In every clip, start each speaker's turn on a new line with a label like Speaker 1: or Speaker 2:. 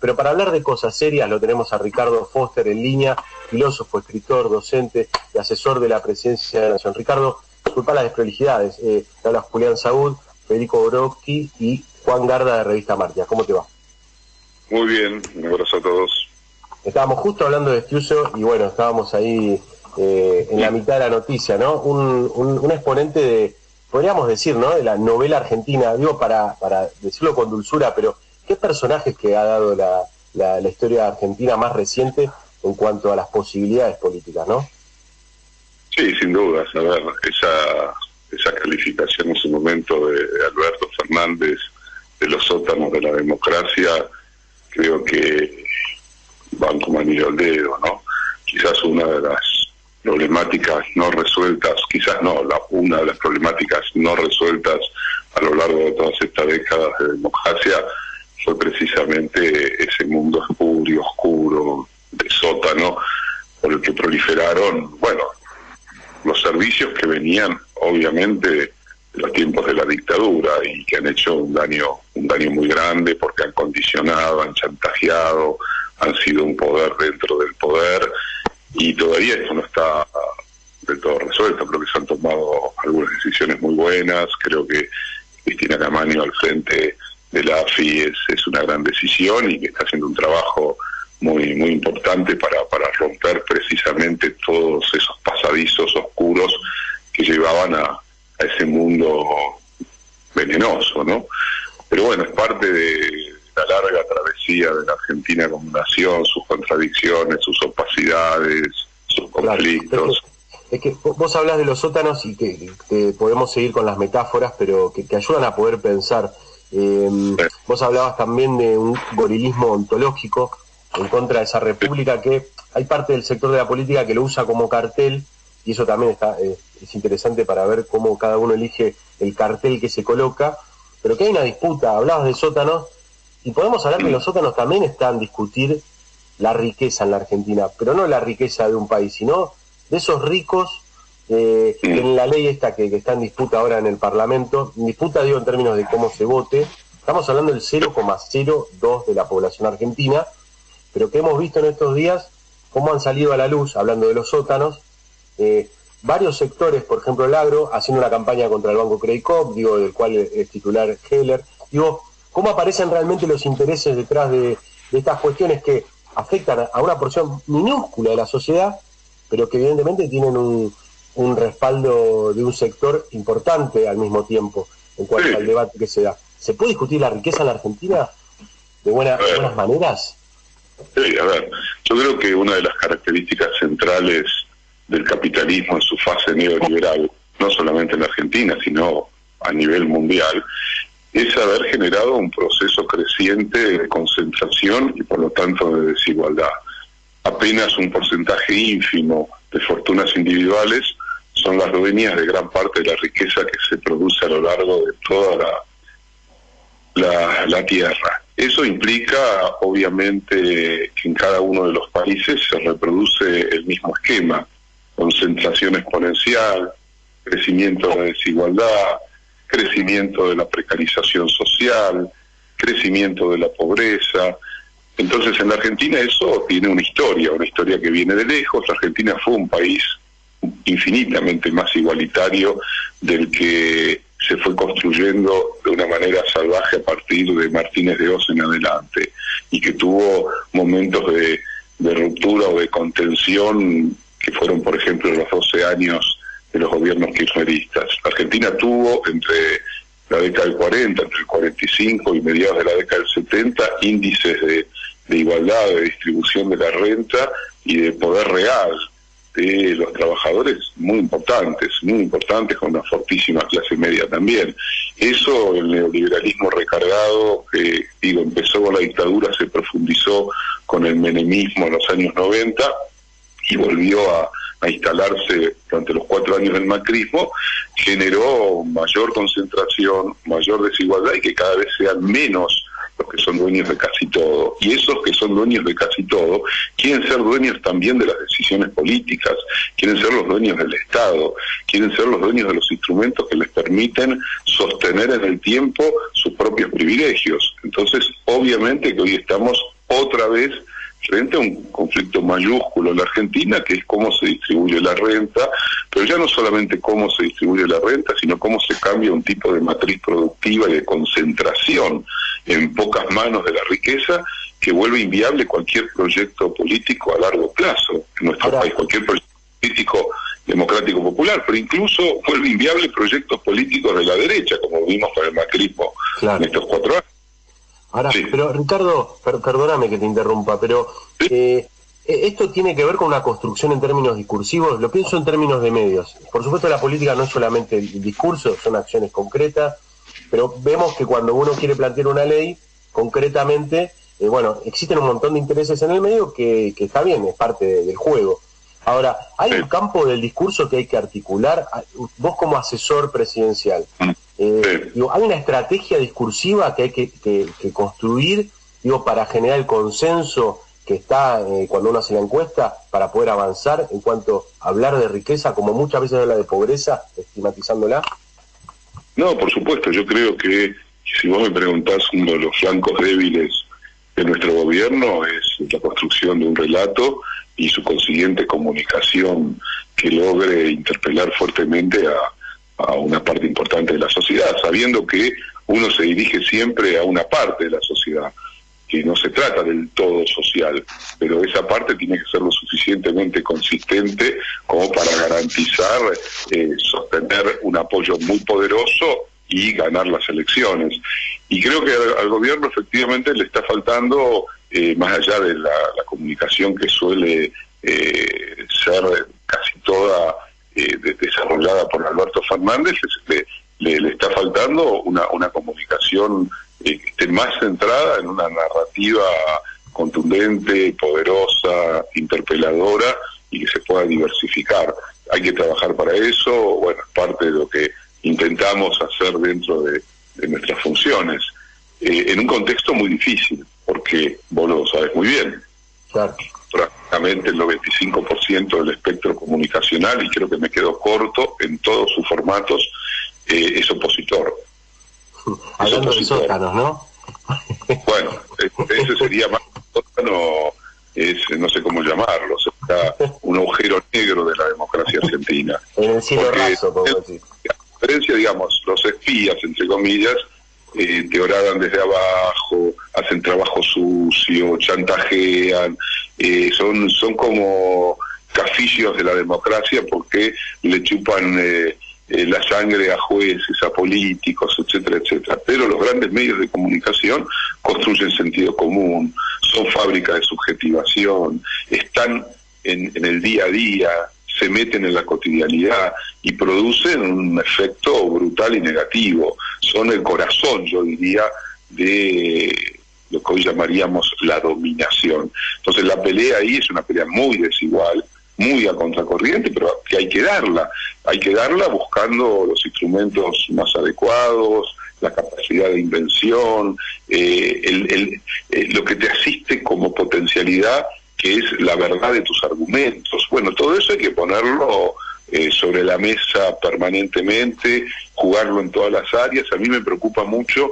Speaker 1: pero para hablar de cosas serias lo tenemos a Ricardo Foster en línea, filósofo, escritor, docente y asesor de la Presidencia de la Nación. Ricardo, disculpa las desprolijidades, te habla Julián Saúd, Federico Borowski y Juan Garda de Revista Martia. ¿Cómo te va?
Speaker 2: Muy bien, un abrazo a todos.
Speaker 1: Estábamos justo hablando de Estiuso y bueno, estábamos ahí en la mitad de la noticia, ¿no? Un exponente de, podríamos decir, ¿no?, de la novela argentina, digo para decirlo con dulzura, pero ¿qué personajes que ha dado la historia argentina más reciente en cuanto a las posibilidades políticas, no?
Speaker 2: Sí, sin dudas. A ver, esa calificación en su momento de Alberto Fernández de los sótanos de la democracia, creo que van como anillo al dedo, ¿no? Quizás una de las problemáticas no resueltas, quizás no, una de las problemáticas no resueltas a lo largo de todas estas décadas de democracia fue precisamente ese mundo oscuro, de sótano, por el que proliferaron, bueno, los servicios que venían, obviamente, de los tiempos de la dictadura y que han hecho un daño muy grande porque han condicionado, han chantajeado, han sido un poder dentro del poder, y todavía esto no está del todo resuelto. Creo que se han tomado algunas decisiones muy buenas. Creo que Cristina Camaño al frente de la AFI es una gran decisión y que está haciendo un trabajo muy importante para romper precisamente todos esos pasadizos oscuros que llevaban a ese mundo venenoso, ¿no? Pero bueno, es parte de la larga travesía de la Argentina como nación, sus contradicciones, sus opacidades, sus conflictos.
Speaker 1: Claro, es que vos hablas de los sótanos y que podemos seguir con las metáforas, pero que ayudan a poder pensar. Vos hablabas también de un gorilismo ontológico en contra de esa república, que hay parte del sector de la política que lo usa como cartel, y eso también es interesante para ver cómo cada uno elige el cartel que se coloca, pero que hay una disputa. Hablabas de sótanos, y podemos hablar que los sótanos también están discutir la riqueza en la Argentina, pero no la riqueza de un país, sino de esos ricos, en la ley esta que está en disputa ahora en el Parlamento, en disputa digo en términos de cómo se vote, estamos hablando del 0,02 de la población argentina, pero que hemos visto en estos días cómo han salido a la luz, hablando de los sótanos, varios sectores, por ejemplo el agro, haciendo una campaña contra el Banco Credit Corp, digo, del cual es titular Heller, digo, cómo aparecen realmente los intereses detrás de estas cuestiones que afectan a una porción minúscula de la sociedad, pero que evidentemente tienen un respaldo de un sector importante al mismo tiempo en cuanto al debate que se da. ¿Se puede discutir la riqueza en la Argentina de buenas maneras?
Speaker 2: Sí, a ver, yo creo que una de las características centrales del capitalismo en su fase neoliberal, no solamente en la Argentina, sino a nivel mundial, es haber generado un proceso creciente de concentración y por lo tanto de desigualdad. Apenas un porcentaje ínfimo de fortunas individuales son las dueñas de gran parte de la riqueza que se produce a lo largo de toda la tierra. Eso implica, obviamente, que en cada uno de los países se reproduce el mismo esquema: concentración exponencial, crecimiento de la desigualdad, crecimiento de la precarización social, crecimiento de la pobreza. Entonces en la Argentina eso tiene una historia que viene de lejos. La Argentina fue un país infinitamente más igualitario del que se fue construyendo de una manera salvaje a partir de Martínez de Oz en adelante, y que tuvo momentos de ruptura o de contención que fueron, por ejemplo, los 12 años de los gobiernos kirchneristas. La Argentina tuvo entre la década del 40, entre el 45 y mediados de la década del 70, índices de igualdad, de distribución de la renta y de poder real de los trabajadores muy importantes, con una fortísima clase media también. Eso, el neoliberalismo recargado, que empezó con la dictadura, se profundizó con el menemismo en los años 90 y volvió a instalarse durante los 4 años del macrismo, generó mayor concentración, mayor desigualdad, y que cada vez sean menos los que son dueños de casi todo. Y esos que son dueños de casi todo quieren ser dueños también de las decisiones políticas, quieren ser los dueños del Estado, quieren ser los dueños de los instrumentos que les permiten sostener en el tiempo sus propios privilegios. Entonces, obviamente que hoy estamos otra vez frente a un conflicto mayúsculo en la Argentina, que es cómo se distribuye la renta, pero ya no solamente cómo se distribuye la renta, sino cómo se cambia un tipo de matriz productiva y de concentración en pocas manos de la riqueza, que vuelve inviable cualquier proyecto político a largo plazo en nuestro país, cualquier proyecto político democrático popular, pero incluso vuelve inviable proyectos políticos de la derecha, como vimos con el macrismo en estos 4 años.
Speaker 1: Ahora, pero Ricardo, perdóname que te interrumpa, pero esto tiene que ver con una construcción en términos discursivos. Lo pienso en términos de medios. Por supuesto, la política no es solamente el discurso, son acciones concretas, pero vemos que cuando uno quiere plantear una ley, concretamente, existen un montón de intereses en el medio que está bien, es parte del juego. Ahora, hay un campo del discurso que hay que articular. Vos como asesor presidencial, hay una estrategia discursiva que hay que construir, para generar el consenso que está cuando uno hace la encuesta, para poder avanzar en cuanto a hablar de riqueza, como muchas veces habla de pobreza, estigmatizándola.
Speaker 2: No, por supuesto, yo creo que si vos me preguntás, uno de los flancos débiles de nuestro gobierno es la construcción de un relato y su consiguiente comunicación que logre interpelar fuertemente a una parte importante de la sociedad, sabiendo que uno se dirige siempre a una parte de la sociedad, que no se trata del todo social, pero esa parte tiene que ser lo suficientemente consistente como para garantizar sostener un apoyo muy poderoso y ganar las elecciones. Y creo que al gobierno efectivamente le está faltando, más allá de la comunicación que suele ser casi toda desarrollada por Alberto Fernández, le está faltando una comunicación que esté más centrada en una narrativa contundente, poderosa, interpeladora, y que se pueda diversificar. Hay que trabajar para eso, es parte de lo que intentamos hacer dentro de nuestras funciones, en un contexto muy difícil, porque vos lo sabés muy bien.
Speaker 1: Claro.
Speaker 2: Prácticamente el 95% del espectro comunicacional, y creo que me quedo corto en todos sus formatos, es opositor.
Speaker 1: Hablando de sótanos, ¿no?
Speaker 2: Bueno, ese sería más sótano, no sé cómo llamarlo, sería un agujero negro de la democracia argentina.
Speaker 1: En el cielo raso, podemos decir.
Speaker 2: A diferencia, digamos, los espías, entre comillas, te horadan desde abajo, hacen trabajo sucio, chantajean, son como cafillos de la democracia porque le chupan la sangre a jueces, a políticos, etcétera, etcétera. Pero los grandes medios de comunicación construyen sentido común, son fábricas de subjetivación, están en el día a día, se meten en la cotidianidad y producen un efecto brutal y negativo. Son el corazón, yo diría, de lo que hoy llamaríamos la dominación. Entonces la pelea ahí es una pelea muy desigual, muy a contracorriente, pero que hay que darla buscando los instrumentos más adecuados, la capacidad de invención, lo que te asiste como potencialidad, que es la verdad de tus argumentos. Todo eso hay que ponerlo sobre la mesa permanentemente, jugarlo en todas las áreas. A mí me preocupa mucho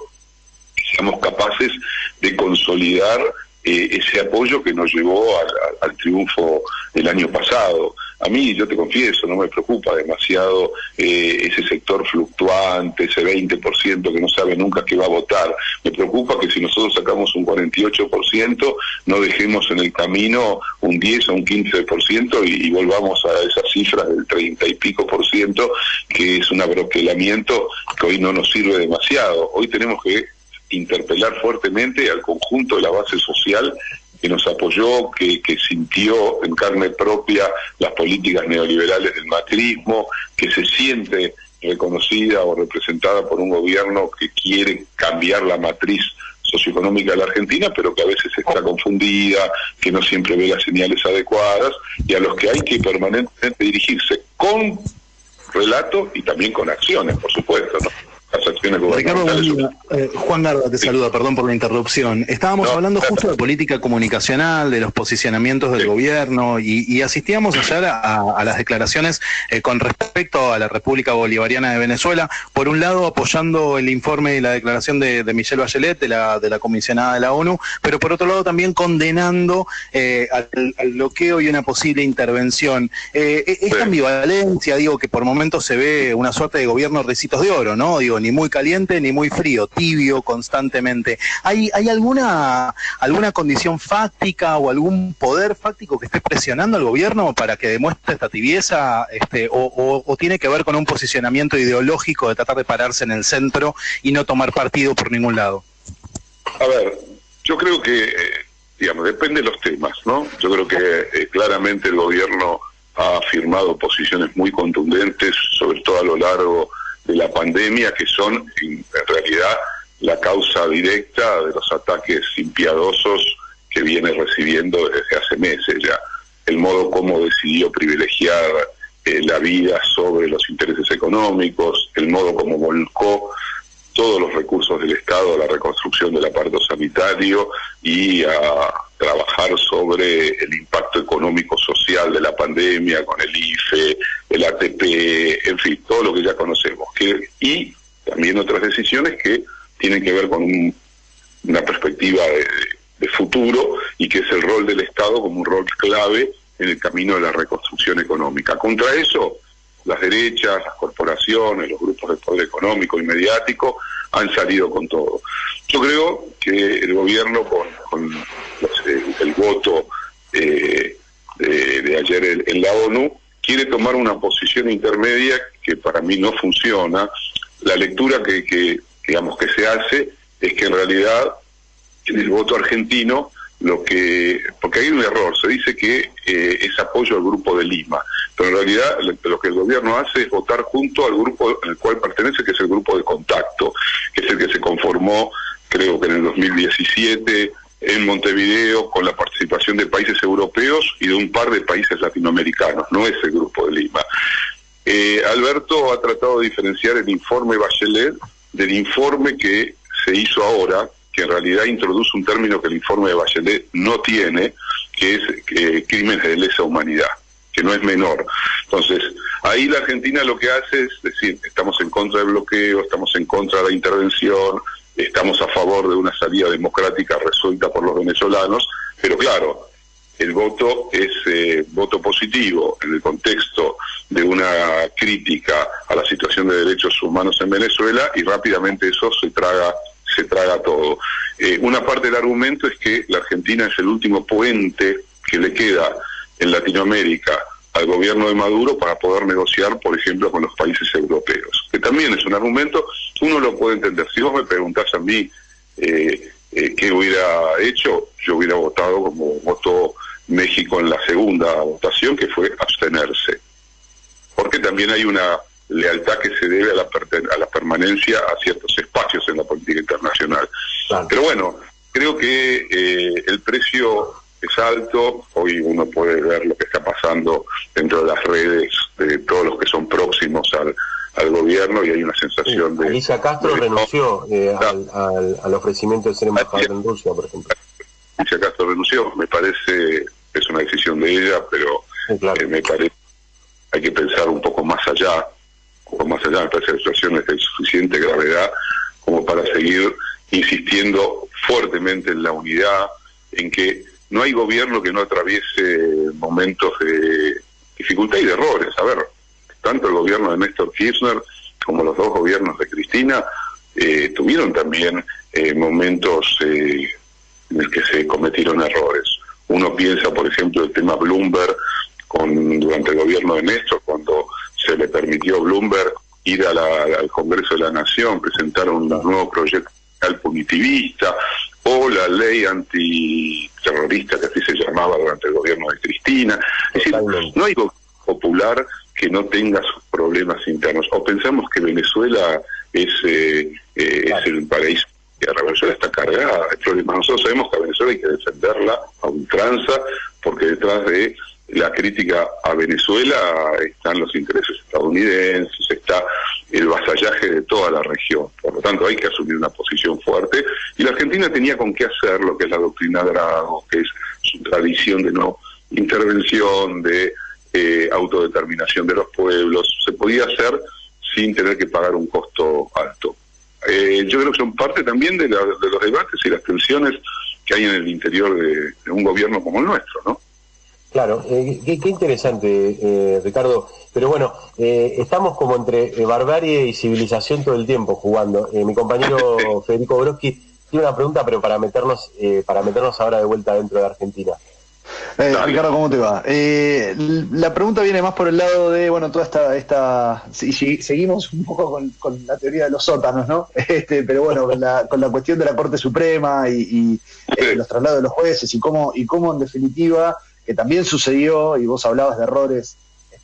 Speaker 2: que seamos capaces de consolidar ese apoyo que nos llevó al triunfo el año pasado. A mí, yo te confieso, no me preocupa demasiado ese sector fluctuante, ese 20% que no sabe nunca qué va a votar. Me preocupa que si nosotros sacamos un 48%, no dejemos en el camino un 10 o un 15% y volvamos a esas cifras del 30 y pico por ciento, que es un abroquelamiento que hoy no nos sirve demasiado. Hoy tenemos que interpelar fuertemente al conjunto de la base social que nos apoyó, que sintió en carne propia las políticas neoliberales del macrismo, que se siente reconocida o representada por un gobierno que quiere cambiar la matriz socioeconómica de la Argentina, pero que a veces está confundida, que no siempre ve las señales adecuadas, y a los que hay que permanentemente dirigirse con relato y también con acciones, por supuesto, ¿no? las acciones
Speaker 3: Ricardo,
Speaker 2: gubernamentales.
Speaker 3: Juan Garda te saluda, perdón por la interrupción. Estábamos hablando justo de política comunicacional, de los posicionamientos del gobierno, y asistíamos ayer a las declaraciones con respecto a la República Bolivariana de Venezuela, por un lado apoyando el informe y la declaración de Michelle Bachelet, de la comisionada de la ONU, pero por otro lado también condenando al bloqueo y una posible intervención. Esta ambivalencia, digo, que por momentos se ve una suerte de gobierno ricitos de oro, ¿no? Digo, ni muy caliente ni muy frío, tibio constantemente. ¿Hay alguna condición fáctica o algún poder fáctico que esté presionando al gobierno para que demuestre esta tibieza, o tiene que ver con un posicionamiento ideológico de tratar de pararse en el centro y no tomar partido por ningún lado?
Speaker 2: A ver, yo creo que, digamos, depende de los temas, ¿no? Yo creo que claramente el gobierno ha afirmado posiciones muy contundentes, sobre todo a lo largo de la pandemia, que son en realidad la causa directa de los ataques impiadosos que viene recibiendo desde hace meses ya. El modo como decidió privilegiar la vida sobre los intereses económicos, el modo como volcó todos los recursos del Estado a la reconstrucción del aparato sanitario y a trabajar sobre el impacto económico-social de la pandemia con el IFE, el ATP, en fin, todo lo que ya conocemos. Y también otras decisiones que tienen que ver con una perspectiva de futuro, y que es el rol del Estado como un rol clave en el camino de la reconstrucción económica. Contra eso, las derechas, las corporaciones, los grupos de poder económico y mediático han salido con todo. Yo creo que el gobierno con el voto de ayer en la ONU quiere tomar una posición intermedia que para mí no funciona. La lectura que digamos que se hace es que en realidad en el voto argentino porque hay un error, se dice que es apoyo al Grupo de Lima, pero en realidad lo que el gobierno hace es votar junto al grupo al cual pertenece, que es el Grupo de Contacto, que es el que se conformó, creo que en el 2017, en Montevideo, con la participación de países europeos y de un par de países latinoamericanos, no es el Grupo de Lima. Alberto ha tratado de diferenciar el informe Bachelet del informe que se hizo ahora, que en realidad introduce un término que el informe de Bachelet no tiene, que es crímenes de lesa humanidad, que no es menor. Entonces, ahí la Argentina lo que hace es decir, estamos en contra del bloqueo, estamos en contra de la intervención, estamos a favor de una salida democrática resuelta por los venezolanos, pero claro, el voto es voto positivo en el contexto de una crítica a la situación de derechos humanos en Venezuela, y rápidamente eso se traga todo. Una parte del argumento es que la Argentina es el último puente que le queda en Latinoamérica al gobierno de Maduro para poder negociar, por ejemplo, con los países europeos, que también es un argumento, uno lo puede entender. Si vos me preguntás a mí qué hubiera hecho, yo hubiera votado como votó México en la segunda votación, que fue abstenerse, porque también hay una lealtad que se debe a la permanencia a ciertos espacios en la política internacional. Claro. Pero bueno, creo que el precio es alto. Hoy uno puede ver lo que está pasando dentro de las redes de todos los que son próximos al gobierno, y hay una sensación de...
Speaker 1: Alicia Castro renunció al ofrecimiento de ser embajadora en Rusia, por ejemplo.
Speaker 2: Alicia Castro renunció, me parece que es una decisión de ella, pero claro, me parece hay que pensar un poco más allá, me parece que la situación es de suficiente gravedad como para seguir insistiendo fuertemente en la unidad, en que no hay gobierno que no atraviese momentos de dificultad y de errores. A ver, tanto el gobierno de Néstor Kirchner como los dos gobiernos de Cristina tuvieron también momentos en el que se cometieron errores. Uno piensa, por ejemplo, el tema Bloomberg durante el gobierno de Néstor, cuando se le permitió a Bloomberg ir al Congreso de la Nación, presentar un nuevo proyecto punitivista, o la ley antiterrorista, que así se llamaba durante el gobierno de Cristina. Es decir, no hay gobierno popular que no tenga sus problemas internos. O pensamos que Venezuela es el paraíso. Venezuela está cargada de problemas. Nosotros sabemos que a Venezuela hay que defenderla a ultranza, porque detrás de la crítica a Venezuela están los intereses estadounidenses, está el vasallaje de toda la región. Por lo tanto, hay que asumir una posición fuerte, y la Argentina tenía con qué hacer lo que es la doctrina Drago, que es su tradición de no intervención, de autodeterminación de los pueblos. Se podía hacer sin tener que pagar un costo alto. Yo creo que son parte también de los debates y las tensiones que hay en el interior de un gobierno como el nuestro, ¿no?
Speaker 1: Claro, qué interesante, Ricardo. Pero bueno, estamos como entre barbarie y civilización todo el tiempo jugando. Mi compañero Federico Brodsky tiene una pregunta, pero para meternos ahora de vuelta dentro de Argentina.
Speaker 3: Ricardo, ¿cómo te va? La pregunta viene más por el lado de, bueno, toda esta seguimos un poco con la teoría de los sótanos, ¿no? Pero bueno, con la cuestión de la Corte Suprema y los traslados de los jueces y cómo en definitiva, que también sucedió, y vos hablabas de errores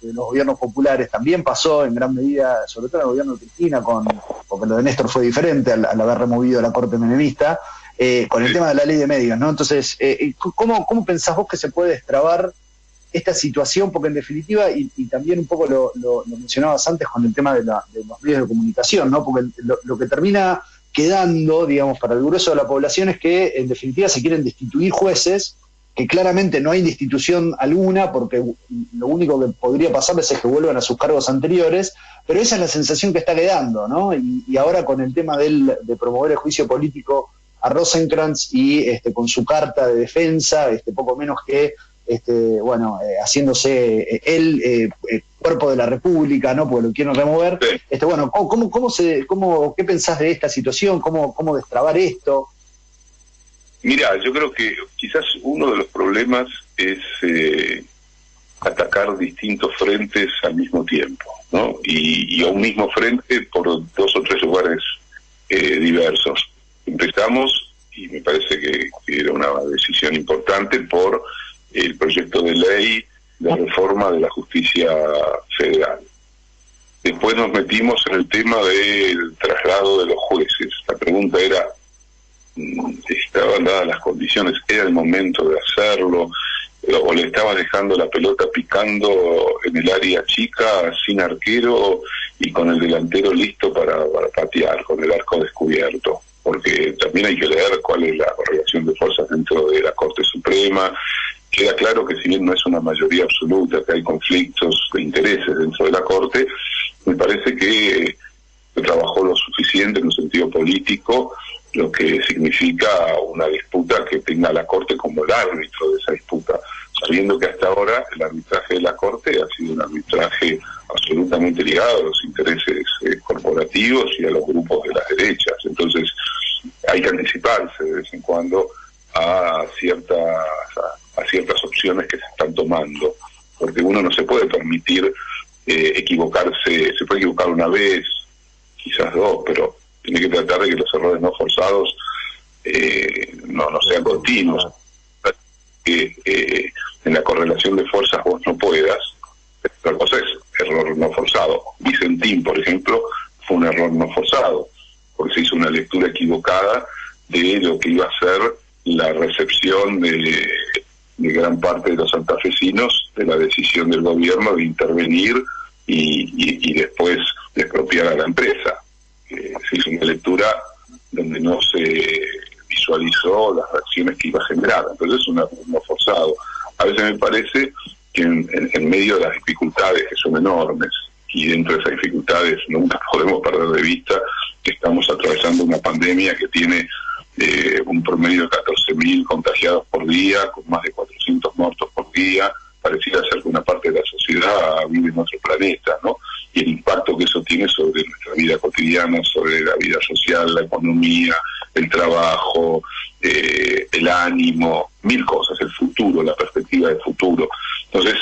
Speaker 3: de los gobiernos populares, también pasó en gran medida, sobre todo en el gobierno de Cristina, porque lo de Néstor fue diferente al haber removido la Corte menemista, con el tema de la ley de medios, ¿no? Entonces, ¿cómo pensás vos que se puede destrabar esta situación? Porque en definitiva, y también un poco lo mencionabas antes con el tema de los medios de comunicación, ¿no? Porque lo que termina quedando, digamos, para el grueso de la población es que en definitiva se quieren destituir jueces, que claramente no hay destitución alguna, porque lo único que podría pasarles es que vuelvan a sus cargos anteriores, pero esa es la sensación que está quedando, ¿no? Y ahora con el tema de promover el juicio político a Rosenkrantz y con su carta de defensa, poco menos que haciéndose el cuerpo de la República, ¿no? Porque lo quieren remover.
Speaker 2: Sí.
Speaker 3: Bueno, ¿qué pensás de esta situación? ¿Cómo destrabar esto?
Speaker 2: Mira, yo creo que quizás uno de los problemas es atacar distintos frentes al mismo tiempo, ¿no? Y a un mismo frente por 2 o 3 lugares diversos. Empezamos, y me parece que era una decisión importante, por el proyecto de ley de reforma de la justicia federal. Después nos metimos en el tema del traslado de los jueces. La pregunta era, ¿estaban dadas las condiciones? ¿Era el momento de hacerlo? ¿O le estaban dejando la pelota picando en el área chica, sin arquero y con el delantero listo para patear, con el arco descubierto? Porque también hay que leer cuál es la correlación de fuerzas dentro de la Corte Suprema. Queda claro que si bien no es una mayoría absoluta, que hay conflictos de intereses dentro de la Corte, me parece que se trabajó lo suficiente en un sentido político, lo que significa una disputa que tenga la Corte como el árbitro de esa disputa, sabiendo que hasta ahora el arbitraje de la Corte ha sido un arbitraje absolutamente ligado a los intereses corporativos y a los grupos de las derechas. Entonces hay que anticiparse de vez en cuando a ciertas opciones que se están tomando, porque uno no se puede permitir equivocarse. Se puede equivocar una vez, quizás 2, pero tiene que tratar de que los errores no forzados no sean continuos, que en la correlación de fuerzas vos no puedas. Otra cosa es error no forzado. Vicentín, por ejemplo, fue un error no forzado, porque se hizo una lectura equivocada de lo que iba a ser la recepción de gran parte de los santafesinos de la decisión del gobierno de intervenir y después de expropiar a la empresa. Se hizo una lectura donde no se visualizó las reacciones que iba a generar. Entonces es un error no forzado. A veces me parece que en medio de las dificultades, que son enormes, y dentro de esas dificultades nunca podemos perder de vista que estamos atravesando una pandemia que tiene un promedio de 14.000 contagiados por día, con más de 400 muertos por día. Pareciera ser que una parte de la sociedad vive en otro planeta, ¿no? Y el impacto que eso tiene sobre nuestra vida cotidiana, sobre la vida social, la economía, el trabajo, el ánimo, 1000 cosas, el futuro, la perspectiva del futuro. Entonces,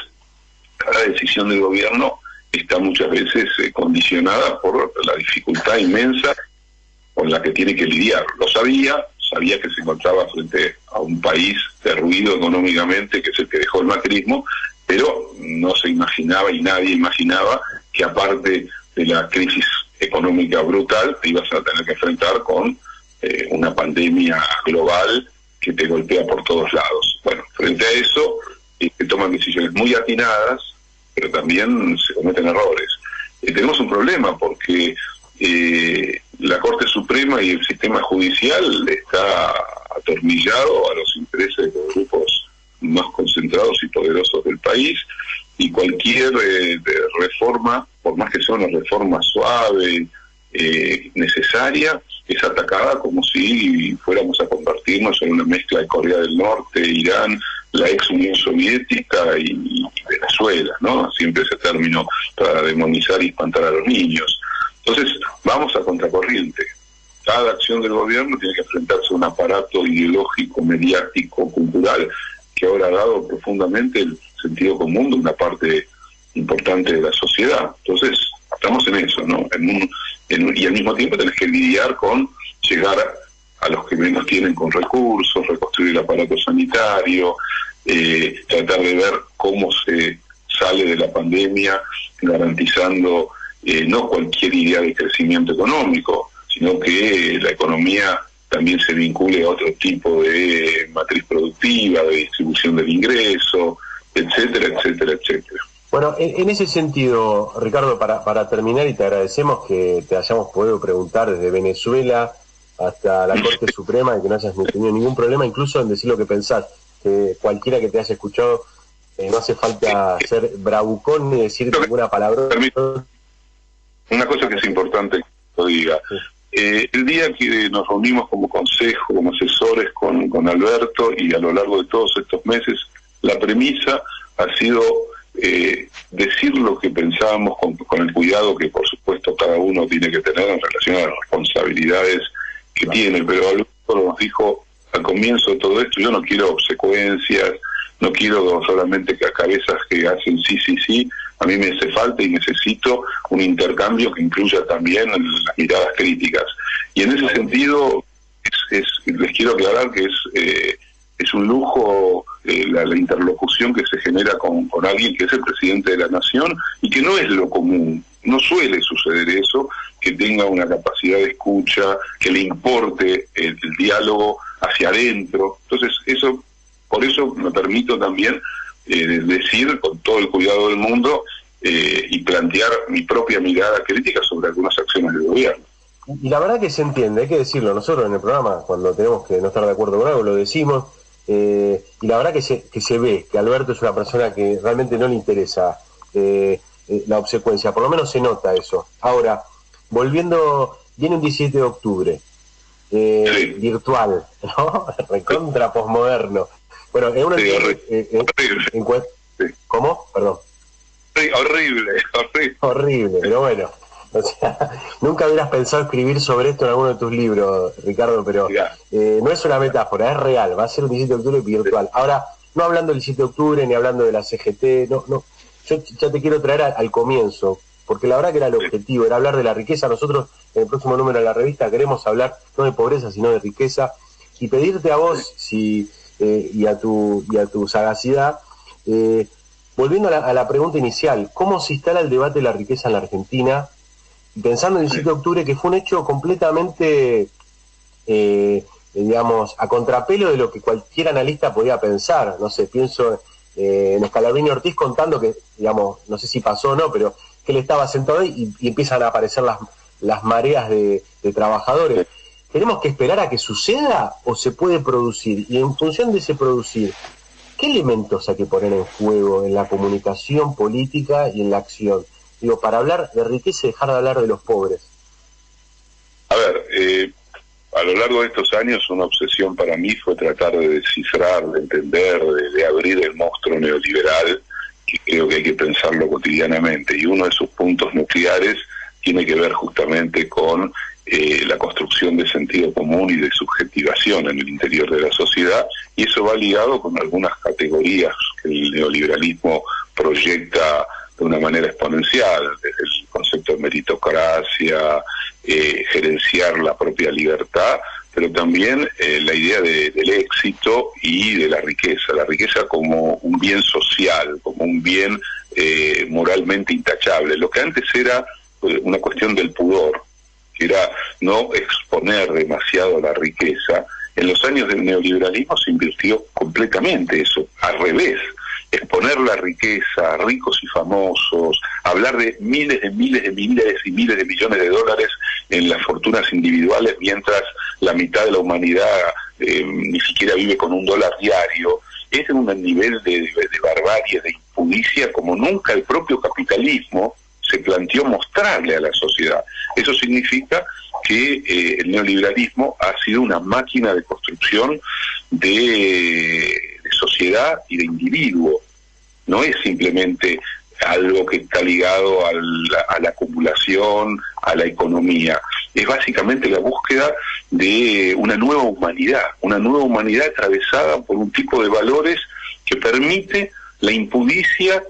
Speaker 2: cada decisión del gobierno está muchas veces condicionada por la dificultad inmensa con la que tiene que lidiar. Lo sabía que se encontraba frente a un país derruido económicamente, que es el que dejó el macrismo, pero no se imaginaba, y nadie imaginaba, que aparte de la crisis económica brutal, te ibas a tener que enfrentar con una pandemia global que te golpea por todos lados. Bueno, frente a eso, se toman decisiones muy atinadas, pero también se cometen errores. Tenemos un problema porque la Corte Suprema y el sistema judicial está atornillado a los intereses de los grupos más concentrados y poderosos del país, y cualquier reforma, por más que sea una reforma suave, necesaria, es atacada como si fuéramos a convertirnos en una mezcla de Corea del Norte, Irán, la ex Unión Soviética y Venezuela, ¿no? Siempre ese término para demonizar y espantar a los niños. Entonces, vamos a contracorriente. Cada acción del gobierno tiene que enfrentarse a un aparato ideológico, mediático, cultural, que ahora ha dado profundamente el sentido común de una parte importante de la sociedad. Entonces, estamos en eso, ¿no? Y al mismo tiempo tenés que lidiar con llegar a los que menos tienen con recursos, reconstruir el aparato sanitario, tratar de ver cómo se sale de la pandemia garantizando no cualquier idea de crecimiento económico, sino que la economía también se vincule a otro tipo de matriz productiva, de distribución del ingreso, etcétera, etcétera, etcétera.
Speaker 1: Bueno, en ese sentido, Ricardo, para terminar, y te agradecemos que te hayamos podido preguntar desde Venezuela hasta la Corte Suprema y que no hayas tenido ningún problema, incluso en decir lo que pensás, que cualquiera que te haya escuchado, no hace falta ser bravucón ni decir ninguna palabra.
Speaker 2: Una cosa que es importante que lo diga. Sí. El día que nos reunimos como consejo, como asesores con Alberto, y a lo largo de todos estos meses, la premisa ha sido decir lo que pensábamos con el cuidado que por supuesto cada uno tiene que tener en relación a las responsabilidades que tiene, pero Alberto nos dijo al comienzo de todo esto: yo no quiero obsecuencias, no quiero solamente que a cabezas que hacen sí, a mí me hace falta y necesito un intercambio que incluya también las miradas críticas. Y en ese sentido, les quiero aclarar que es un lujo la interlocución que se genera con alguien que es el presidente de la nación, y que no es lo común, no suele suceder eso, que tenga una capacidad de escucha, que le importe el diálogo hacia adentro. Entonces, por eso me permito también decir con todo el cuidado del mundo y plantear mi propia mirada crítica sobre algunas acciones del gobierno.
Speaker 1: Y la verdad que se entiende, hay que decirlo. Nosotros en el programa, cuando tenemos que no estar de acuerdo con algo, lo decimos. Y la verdad que se ve que Alberto es una persona que realmente no le interesa la obsecuencia, por lo menos se nota eso. Ahora, volviendo, viene un 17 de octubre, sí, virtual, ¿no? Recontra posmoderno. Bueno, es una...
Speaker 2: Sí, horrible.
Speaker 1: Sí. ¿Cómo? Perdón. Horrible, pero bueno. O sea, nunca hubieras pensado escribir sobre esto en alguno de tus libros, Ricardo, pero no es una metáfora, es real. Va a ser un 17 de octubre virtual. Ahora, no hablando del 17 de octubre ni hablando de la CGT, no. Yo ya te quiero traer al comienzo, porque la verdad que era el objetivo, era hablar de la riqueza. Nosotros, en el próximo número de la revista, queremos hablar no de pobreza, sino de riqueza, y pedirte a vos y a tu sagacidad, volviendo a la pregunta inicial, ¿cómo se instala el debate de la riqueza en la Argentina? Pensando en el 17 de octubre, que fue un hecho completamente, digamos, a contrapelo de lo que cualquier analista podía pensar. No sé, pienso en Scalabrini Ortiz contando que, digamos, no sé si pasó o no, pero que él estaba sentado ahí y empiezan a aparecer las mareas de trabajadores. ¿Tenemos que esperar a que suceda o se puede producir? Y en función de ese producir, ¿qué elementos hay que poner en juego en la comunicación política y en la acción? Digo, para hablar de riqueza y dejar de hablar de los pobres.
Speaker 2: A ver, a lo largo de estos años una obsesión para mí fue tratar de descifrar, de entender, de abrir el monstruo neoliberal, que creo que hay que pensarlo cotidianamente. Y uno de sus puntos nucleares tiene que ver justamente con la construcción de sentido común y de subjetivación en el interior de la sociedad, y eso va ligado con algunas categorías que el neoliberalismo proyecta de una manera exponencial, desde el concepto de meritocracia, gerenciar la propia libertad, pero también la idea del éxito y de la riqueza como un bien social, como un bien moralmente intachable. Lo que antes era una cuestión del pudor, que era no exponer demasiado la riqueza, en los años del neoliberalismo se invirtió completamente eso, al revés. Exponer la riqueza, ricos y famosos, hablar de miles y miles de millones de dólares en las fortunas individuales, mientras la mitad de la humanidad ni siquiera vive con $1 diario, es en un nivel de barbarie, de impudicia, como nunca el propio capitalismo se planteó mostrarle a la sociedad. Eso significa que el neoliberalismo ha sido una máquina de construcción de sociedad y de individuo. No es simplemente algo que está ligado a la acumulación, a la economía. Es básicamente la búsqueda de una nueva humanidad atravesada por un tipo de valores que permite la impudicia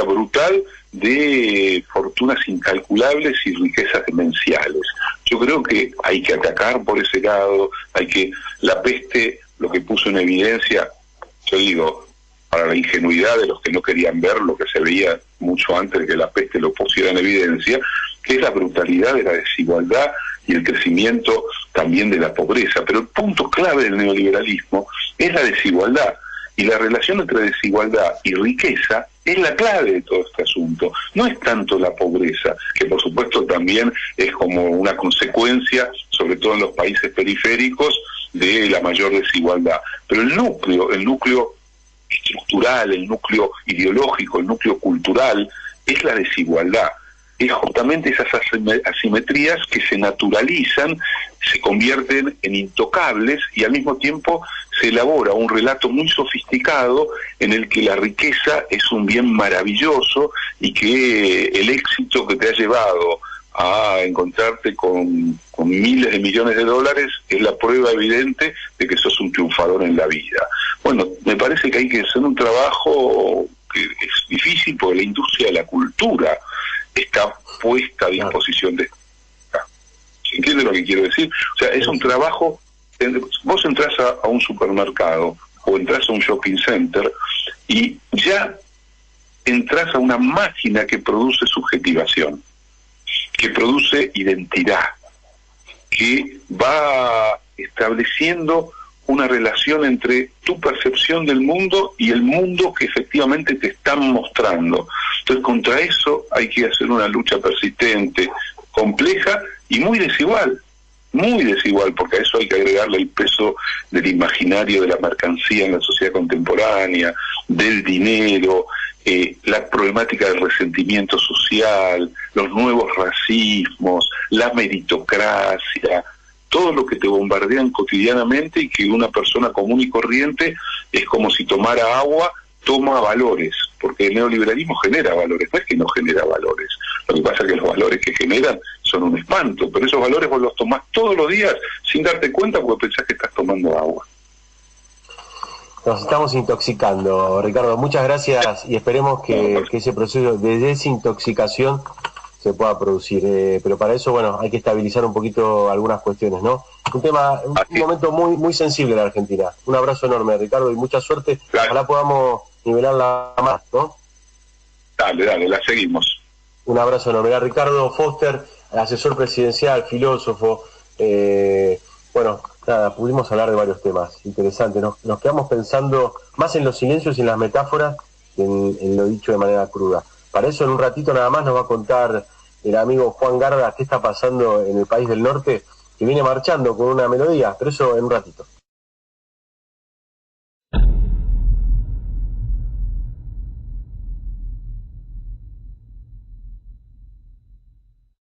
Speaker 2: brutal de fortunas incalculables y riquezas demenciales. Yo creo que hay que atacar por ese lado, la peste lo que puso en evidencia, yo digo, para la ingenuidad de los que no querían ver lo que se veía mucho antes de que la peste lo pusiera en evidencia, que es la brutalidad de la desigualdad y el crecimiento también de la pobreza. Pero el punto clave del neoliberalismo es la desigualdad, y la relación entre desigualdad y riqueza es la clave de todo este asunto. No es tanto la pobreza, que por supuesto también es como una consecuencia, sobre todo en los países periféricos, de la mayor desigualdad. Pero el núcleo estructural, el núcleo ideológico, el núcleo cultural, es la desigualdad. Es justamente esas asimetrías que se naturalizan, se convierten en intocables, y al mismo tiempo se elabora un relato muy sofisticado en el que la riqueza es un bien maravilloso y que el éxito que te ha llevado a encontrarte con miles de millones de dólares es la prueba evidente de que sos un triunfador en la vida. Bueno, me parece que hay que hacer un trabajo que es difícil, porque la industria de la cultura está puesta a disposición de... ¿Se entiende lo que quiero decir? O sea, es un trabajo... Vos entrás a un supermercado o entrás a un shopping center y ya entras a una máquina que produce subjetivación, que produce identidad, que va estableciendo una relación entre tu percepción del mundo y el mundo que efectivamente te están mostrando. Entonces, contra eso hay que hacer una lucha persistente, compleja y muy desigual, porque a eso hay que agregarle el peso del imaginario de la mercancía en la sociedad contemporánea, del dinero, la problemática del resentimiento social, los nuevos racismos, la meritocracia, todo lo que te bombardean cotidianamente, y que una persona común y corriente es como si tomara agua, toma valores, porque el neoliberalismo genera valores, no es que no genera valores. Lo que pasa es que los valores que generan son un espanto, pero esos valores vos los tomás todos los días sin darte cuenta, porque pensás que estás tomando agua.
Speaker 1: Nos estamos intoxicando, Ricardo. Muchas gracias, y esperemos que ese proceso de desintoxicación se pueda producir. Pero para eso, bueno, hay que estabilizar un poquito algunas cuestiones, ¿no? Un momento muy muy sensible en la Argentina. Un abrazo enorme, Ricardo, y mucha suerte.
Speaker 2: Claro.
Speaker 1: Ojalá podamos nivelarla más, ¿no?
Speaker 2: Dale, la seguimos.
Speaker 1: Un abrazo enorme. Era Ricardo Foster, asesor presidencial, filósofo. Bueno, nada, pudimos hablar de varios temas interesantes. Nos quedamos pensando más en los silencios y en las metáforas que en lo dicho de manera cruda. Para eso, en un ratito nada más, nos va a contar el amigo Juan Garda qué está pasando en el país del norte, que viene marchando con una melodía, pero eso en un ratito.